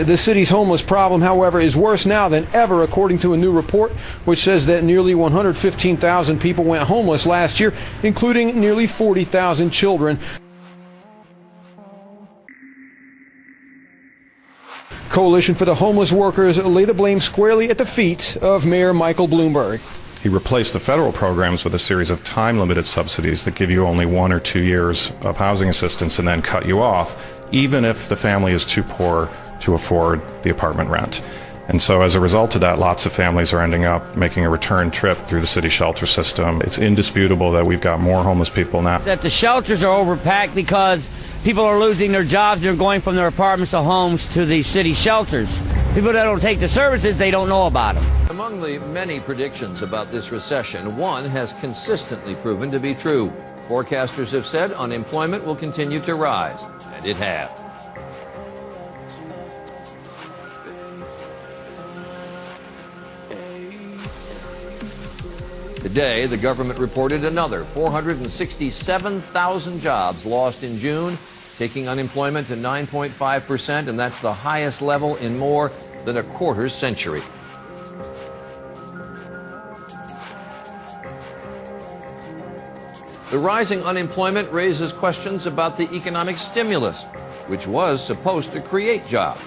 The city's homeless problem, however, is worse now than ever, according to a new report which says that nearly 115,000 people went homeless last year, including nearly 40,000 children. Coalition for the Homeless Workers lay the blame squarely at the feet of Mayor Michael Bloomberg. He replaced the federal programs with a series of time-limited subsidies that give you only 1 or 2 years of housing assistance and then cut you off, even if the family is too poor to afford the apartment rent. And so as a result of that, lots of families are ending up making a return trip through the city shelter system. It's indisputable that we've got more homeless people now. That the shelters are overpacked because people are losing their jobs. They're going from their apartments to homes to the city shelters. People that don't take the services, they don't know about them. Among the many predictions about this recession, one has consistently proven to be true. Forecasters have said unemployment will continue to rise, and it has. Today, the government reported another 467,000 jobs lost in June, taking unemployment to 9.5%, and that's the highest level in more than a quarter century. The rising unemployment raises questions about the economic stimulus, which was supposed to create jobs.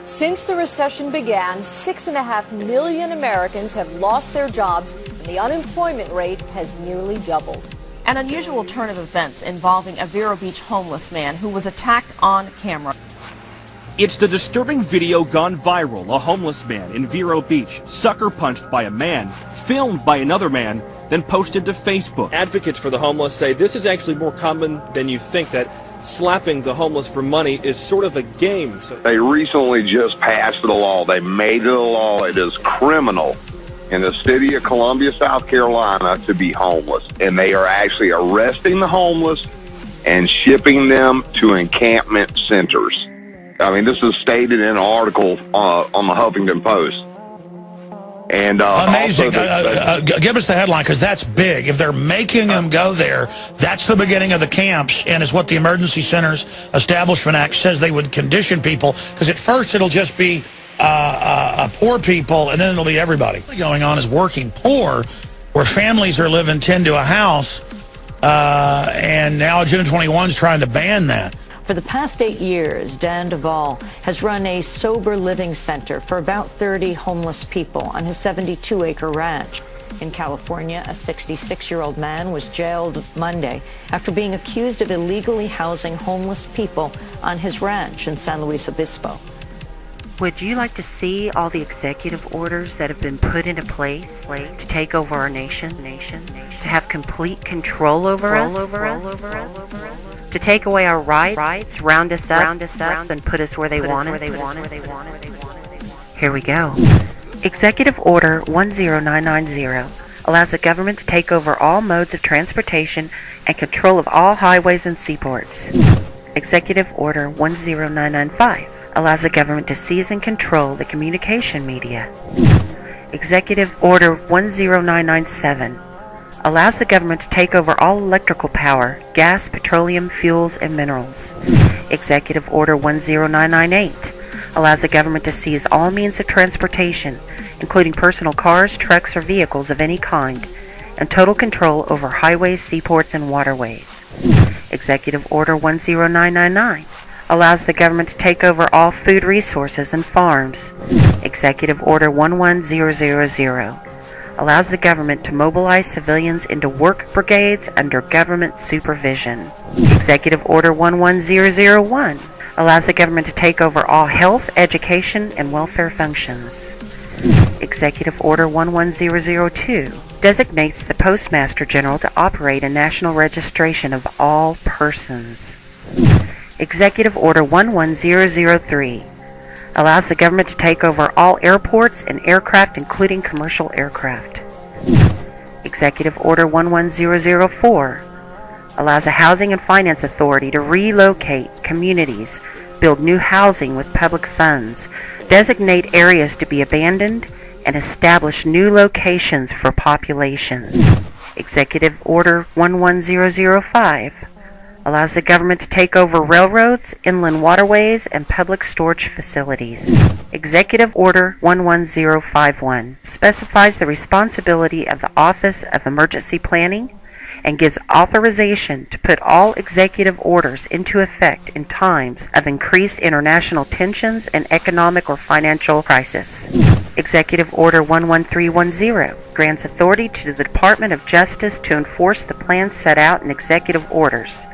Since the recession began, 6.5 million Americans have lost their jobs, and the unemployment rate has nearly doubled. An unusual turn of events involving a Vero Beach homeless man who was attacked on camera. It's the disturbing video gone viral. A homeless man in Vero Beach, sucker punched by a man, filmed by another man, then posted to Facebook. Advocates for the homeless say this is actually more common than you think, that slapping the homeless for money is sort of a game. They recently just passed a law. They made it a law. It is criminal in the city of Columbia, South Carolina, to be homeless. And they are actually arresting the homeless and shipping them to encampment centers. I mean, this is stated in an article on the Huffington Post. And amazing. Give us the headline, because that's big. If they're making them go there, that's the beginning of the camps, and is what the Emergency Centers Establishment Act says they would condition people, because at first it'll just be poor people, and then it'll be everybody. What's going on is working poor, where families are living 10 to a house, and now Agenda 21 is trying to ban that. For the past 8 years, Dan Duvall has run a sober living center for about 30 homeless people on his 72-acre ranch. In California, a 66-year-old man was jailed Monday after being accused of illegally housing homeless people on his ranch in San Luis Obispo. Would you like to see all the executive orders that have been put into place to take over our nation, to have complete control over us, to take away our rights, round us up, and put us where they want us? Here we go. Executive Order 10990 allows the government to take over all modes of transportation and control of all highways and seaports. Executive Order 10995 allows the government to seize and control the communication media. Executive Order 10997 allows the government to take over all electrical power, gas, petroleum, fuels, and minerals. Executive Order 10998 allows the government to seize all means of transportation, including personal cars, trucks, or vehicles of any kind, and total control over highways, seaports, and waterways. Executive Order 10999 allows the government to take over all food resources and farms. Executive Order 11000 allows the government to mobilize civilians into work brigades under government supervision. Executive Order 11001 allows the government to take over all health, education, and welfare functions. Executive Order 11002 designates the Postmaster General to operate a national registration of all persons. Executive Order 11003 allows the government to take over all airports and aircraft, including commercial aircraft. Executive Order 11004 allows a housing and finance authority to relocate communities, build new housing with public funds, designate areas to be abandoned, and establish new locations for populations. Executive Order 11005 allows the government to take over railroads, inland waterways, and public storage facilities. Executive Order 11051 specifies the responsibility of the Office of Emergency Planning and gives authorization to put all executive orders into effect in times of increased international tensions and economic or financial crisis. Executive Order 11310 grants authority to the Department of Justice to enforce the plans set out in executive orders,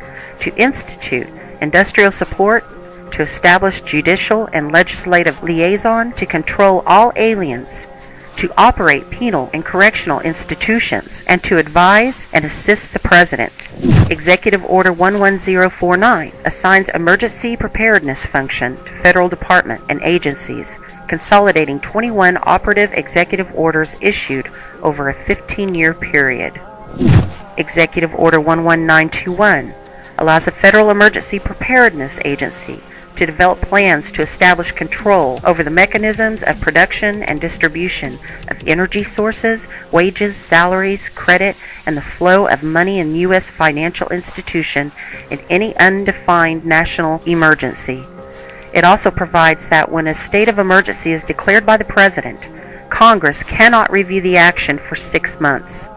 to institute industrial support, to establish judicial and legislative liaison, to control all aliens, to operate penal and correctional institutions, and to advise and assist the President. Executive Order 11049 assigns emergency preparedness function to federal department and agencies, consolidating 21 operative executive orders issued over a 15-year period. Executive Order 11921 allows the Federal Emergency Preparedness Agency to develop plans to establish control over the mechanisms of production and distribution of energy sources, wages, salaries, credit, and the flow of money in U.S. financial institution in any undefined national emergency. It also provides that when a state of emergency is declared by the President, Congress cannot review the action for 6 months.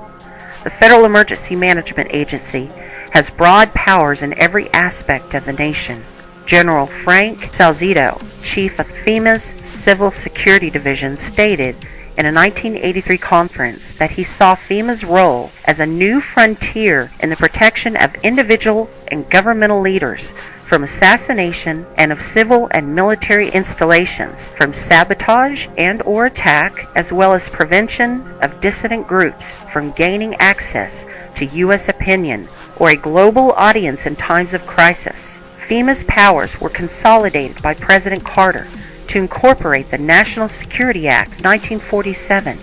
The Federal Emergency Management Agency has broad powers in every aspect of the nation. General Frank Salzito, chief of FEMA's Civil Security Division, stated in a 1983 conference that he saw FEMA's role as a new frontier in the protection of individual and governmental leaders from assassination and of civil and military installations, from sabotage and or attack, as well as prevention of dissident groups from gaining access to U.S. opinion or a global audience in times of crisis. FEMA's powers were consolidated by President Carter to incorporate the National Security Act of 1947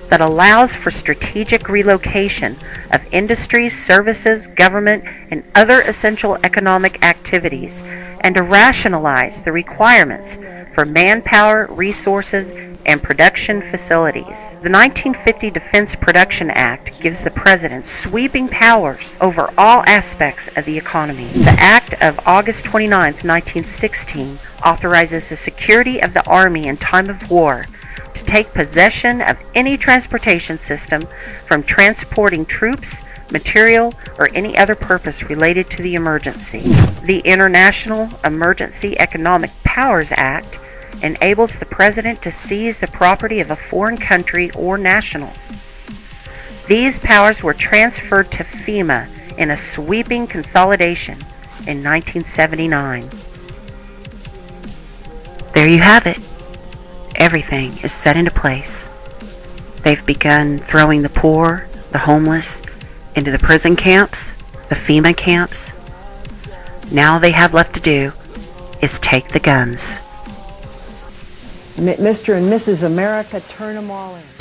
that allows for strategic relocation of industries, services, government, and other essential economic activities, and to rationalize the requirements for manpower, resources, and production facilities. The 1950 Defense Production Act gives the President sweeping powers over all aspects of the economy. The Act of August 29, 1916 authorizes the security of the Army in time of war to take possession of any transportation system from transporting troops, material, or any other purpose related to the emergency. The International Emergency Economic Powers Act enables the President to seize the property of a foreign country or national. These powers were transferred to FEMA in a sweeping consolidation in 1979. There you have it. Everything is set into place. They've begun throwing the poor, the homeless, into the prison camps, the FEMA camps. Now all they have left to do is take the guns. Mr. and Mrs. America, turn them all in.